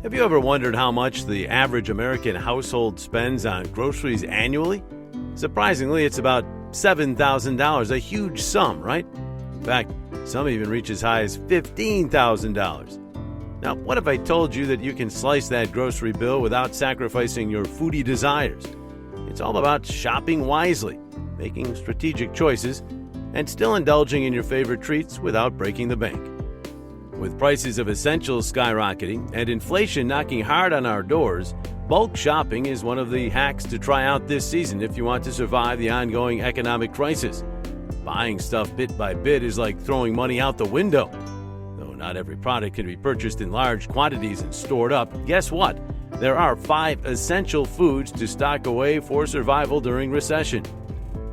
Have you ever wondered how much the average American household spends on groceries annually? Surprisingly, it's about $7,000, a huge sum, right? In fact, some even reach as high as $15,000. Now, what if I told you that you can slice that grocery bill without sacrificing your foodie desires? It's all about shopping wisely, making strategic choices, and still indulging in your favorite treats without breaking the bank. With prices of essentials skyrocketing and inflation knocking hard on our doors, bulk shopping is one of the hacks to try out this season if you want to survive the ongoing economic crisis. Buying stuff bit by bit is like throwing money out the window. Though not every product can be purchased in large quantities and stored up, guess what? There are 5 essential foods to stock away for survival during recession.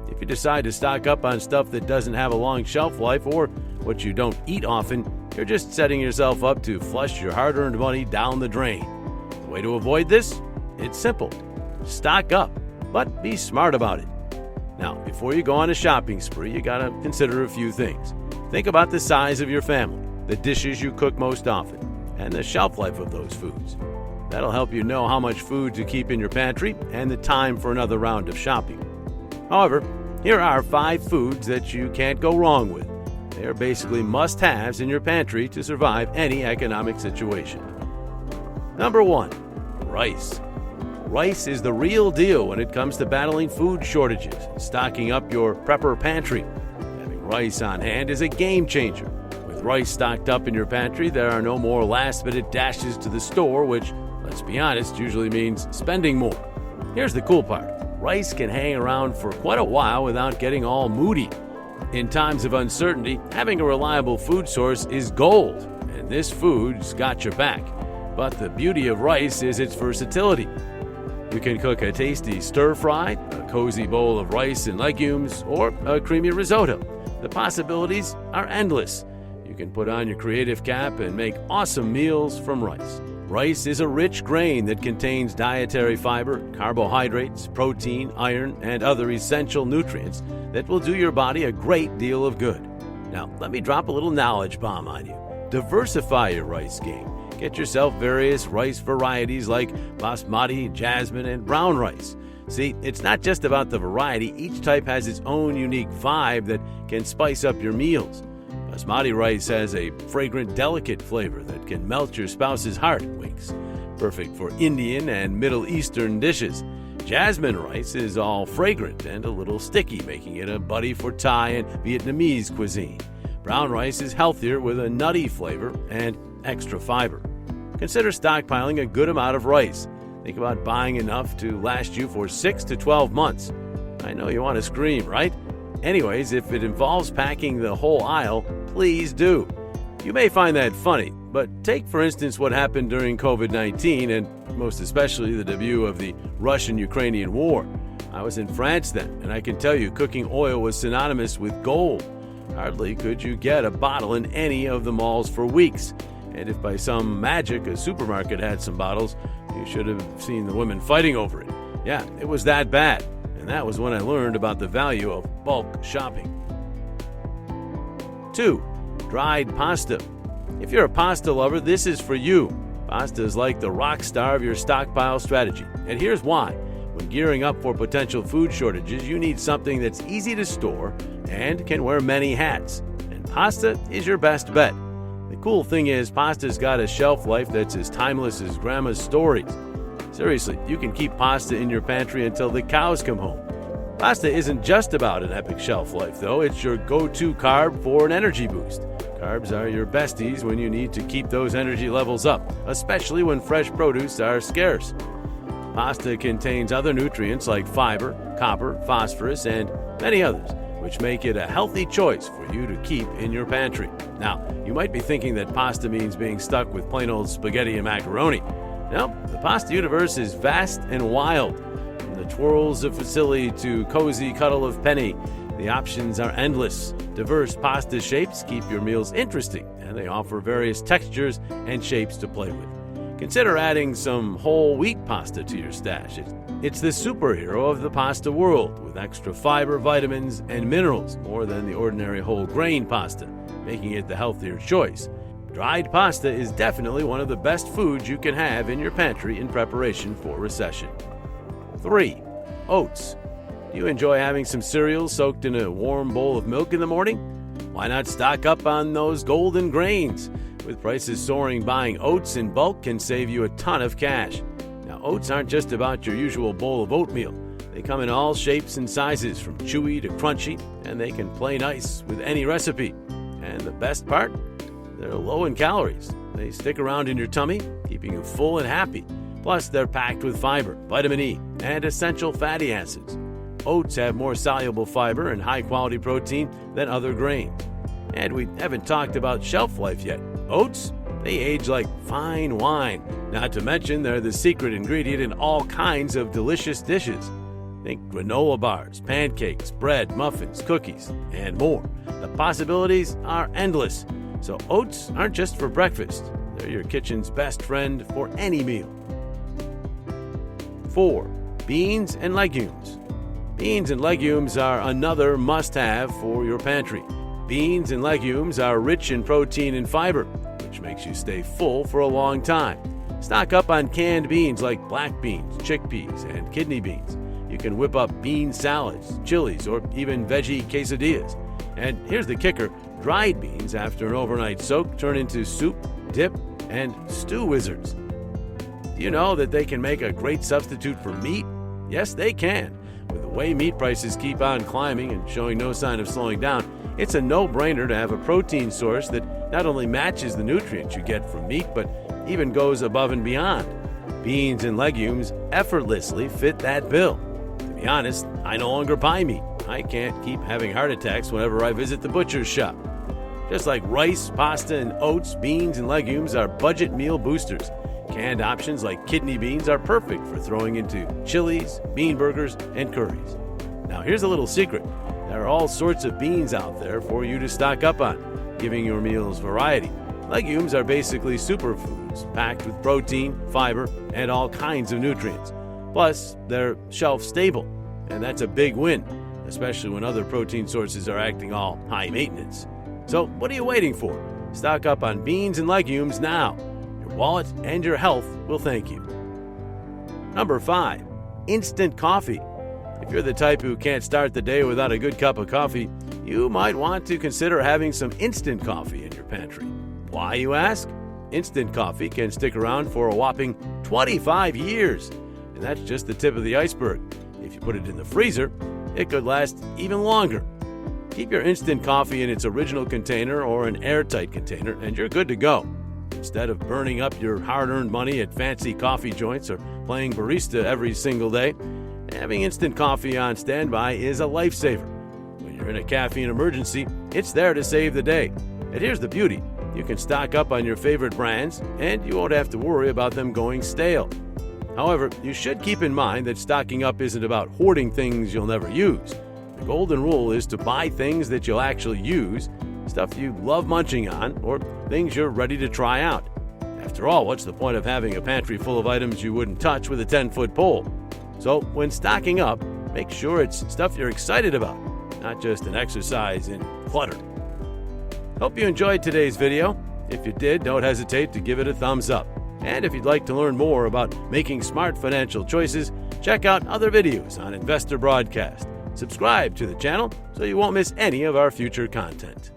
If you decide to stock up on stuff that doesn't have a long shelf life or what you don't eat often, you're just setting yourself up to flush your hard-earned money down the drain. The way to avoid this? It's simple. Stock up, but be smart about it. Now, before you go on a shopping spree, you gotta consider a few things. Think about the size of your family, the dishes you cook most often, and the shelf life of those foods. That'll help you know how much food to keep in your pantry and the time for another round of shopping. However, here are 5 foods that you can't go wrong with. They are basically must-haves in your pantry to survive any economic situation. Number 1, rice. Rice is the real deal when it comes to battling food shortages and stocking up your prepper pantry. Having rice on hand is a game changer. With rice stocked up in your pantry, there are no more last-minute dashes to the store, which, let's be honest, usually means spending more. Here's the cool part. Rice can hang around for quite a while without getting all moody. In times of uncertainty, having a reliable food source is gold, and this food's got your back. But the beauty of rice is its versatility. You can cook a tasty stir-fry, a cozy bowl of rice and legumes, or a creamy risotto. The possibilities are endless. You can put on your creative cap and make awesome meals from rice. Rice is a rich grain that contains dietary fiber, carbohydrates, protein, iron, and other essential nutrients that will do your body a great deal of good. Now, let me drop a little knowledge bomb on you. Diversify your rice game. Get yourself various rice varieties like basmati, jasmine, and brown rice. See, it's not just about the variety. Each type has its own unique vibe that can spice up your meals. Basmati rice has a fragrant, delicate flavor that can melt your spouse's heart, winks. Perfect for Indian and Middle Eastern dishes. Jasmine rice is all fragrant and a little sticky, making it a buddy for Thai and Vietnamese cuisine. Brown rice is healthier with a nutty flavor and extra fiber. Consider stockpiling a good amount of rice. Think about buying enough to last you for 6 to 12 months. I know you want to scream, right? Anyways, if it involves packing the whole aisle, please do. You may find that funny, but take for instance what happened during COVID-19 and most especially the debut of the Russian-Ukrainian war. I was in France then, and I can tell you cooking oil was synonymous with gold. Hardly could you get a bottle in any of the malls for weeks. And if by some magic a supermarket had some bottles, you should have seen the women fighting over it. Yeah, it was that bad. And that was when I learned about the value of bulk shopping. 2. Dried pasta. If you're a pasta lover, this is for you. Pasta is like the rock star of your stockpile strategy. And here's why. When gearing up for potential food shortages, you need something that's easy to store and can wear many hats. And pasta is your best bet. The cool thing is, pasta's got a shelf life that's as timeless as Grandma's stories. Seriously, you can keep pasta in your pantry until the cows come home. Pasta isn't just about an epic shelf life, though. It's your go-to carb for an energy boost. Carbs are your besties when you need to keep those energy levels up, especially when fresh produce are scarce. Pasta contains other nutrients like fiber, copper, phosphorus, and many others, which make it a healthy choice for you to keep in your pantry. Now, you might be thinking that pasta means being stuck with plain old spaghetti and macaroni. No, the pasta universe is vast and wild. From the twirls of fusilli to cozy cuddle of penny, the options are endless. Diverse pasta shapes keep your meals interesting, and they offer various textures and shapes to play with. Consider adding some whole wheat pasta to your stash. It's the superhero of the pasta world, with extra fiber, vitamins, and minerals, more than the ordinary whole grain pasta, making it the healthier choice. dried pasta is definitely one of the best foods you can have in your pantry in preparation for recession. 3. Oats. Do you enjoy having some cereal soaked in a warm bowl of milk in the morning? Why not stock up on those golden grains? With prices soaring, buying oats in bulk can save you a ton of cash. Now, oats aren't just about your usual bowl of oatmeal. They come in all shapes and sizes, from chewy to crunchy, and they can play nice with any recipe. And the best part? They're low in calories. They stick around in your tummy, keeping you full and happy. Plus, they're packed with fiber, vitamin E, and essential fatty acids. Oats have more soluble fiber and high-quality protein than other grains. And we haven't talked about shelf life yet. Oats, they age like fine wine. Not to mention, they're the secret ingredient in all kinds of delicious dishes. Think granola bars, pancakes, bread, muffins, cookies, and more. The possibilities are endless. So oats aren't just for breakfast. They're your kitchen's best friend for any meal. 4. Beans and legumes. Beans and legumes are another must-have for your pantry. Beans and legumes are rich in protein and fiber, which makes you stay full for a long time. Stock up on canned beans like black beans, chickpeas, and kidney beans. You can whip up bean salads, chilies, or even veggie quesadillas. And here's the kicker: dried beans after an overnight soak turn into soup, dip, and stew wizards. Do you know that they can make a great substitute for meat? Yes, they can. With the way meat prices keep on climbing and showing no sign of slowing down, it's a no-brainer to have a protein source that not only matches the nutrients you get from meat, but even goes above and beyond. Beans and legumes effortlessly fit that bill. To be honest, I no longer buy meat. I can't keep having heart attacks whenever I visit the butcher's shop. Just like rice, pasta, and oats, beans and legumes are budget meal boosters. Canned options like kidney beans are perfect for throwing into chilies, bean burgers, and curries. Now here's a little secret. There are all sorts of beans out there for you to stock up on, giving your meals variety. Legumes are basically superfoods, packed with protein, fiber, and all kinds of nutrients. Plus, they're shelf stable, and that's a big win, especially when other protein sources are acting all high maintenance. So what are you waiting for? Stock up on beans and legumes now. Your wallet and your health will thank you. Number 5, instant coffee. If you're the type who can't start the day without a good cup of coffee, you might want to consider having some instant coffee in your pantry. Why, you ask? Instant coffee can stick around for a whopping 25 years, and that's just the tip of the iceberg. If you put it in the freezer, it could last even longer. Keep your instant coffee in its original container or an airtight container, and you're good to go. Instead of burning up your hard-earned money at fancy coffee joints or playing barista every single day, having instant coffee on standby is a lifesaver. When you're in a caffeine emergency, it's there to save the day. And here's the beauty: you can stock up on your favorite brands, and you won't have to worry about them going stale. However, you should keep in mind that stocking up isn't about hoarding things you'll never use. The golden rule is to buy things that you'll actually use, stuff you love munching on, or things you're ready to try out. After all, what's the point of having a pantry full of items you wouldn't touch with a 10-foot pole? So when stocking up, make sure it's stuff you're excited about, not just an exercise in clutter. Hope you enjoyed today's video. If you did, don't hesitate to give it a thumbs up. And if you'd like to learn more about making smart financial choices, check out other videos on Investor Broadcast. Subscribe to the channel so you won't miss any of our future content.